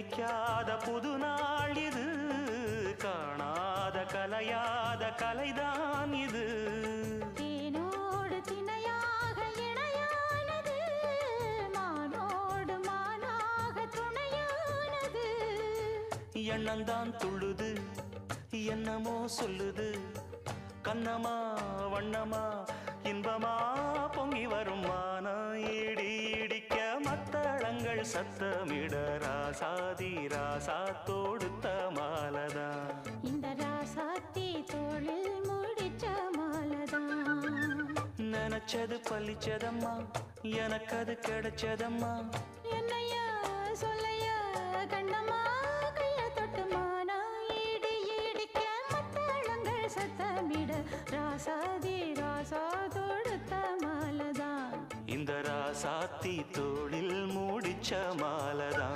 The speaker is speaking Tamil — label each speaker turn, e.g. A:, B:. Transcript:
A: நினைக்காத புது நாள் இது, காணாத கலையாத கலைதான் இது.
B: தேனோடு திணையாக இணையானது, மானோடு மானாக துணையானது.
A: எண்ணந்தான் துள்ளுது என்னமோ சொல்லுது, கண்ணமா வண்ணமா இன்பமா பொங்கி வரும் மானா இடி இடிக்க மத்தளங்கள் சத்தமிட ராசாதி ராசா தொடுத்த மாலதான்.
B: இந்த ராசாத்தி தோளில் முடிச்ச மாலதான்.
A: நினைச்சது பழிச்சதம்மா, எனக்கு அது கிடைச்சதம்மா.
B: என்னையா சொல்லையா கண்ணம்மா, கைய தொட்டு மானா இடி இடிக்க மத்தளங்கள் சத்தமிட ராசாதி ராசா தொடுத்த மாலதான்.
A: இந்த ராசாத்தி தோளில் முடிச்ச மாலதான்.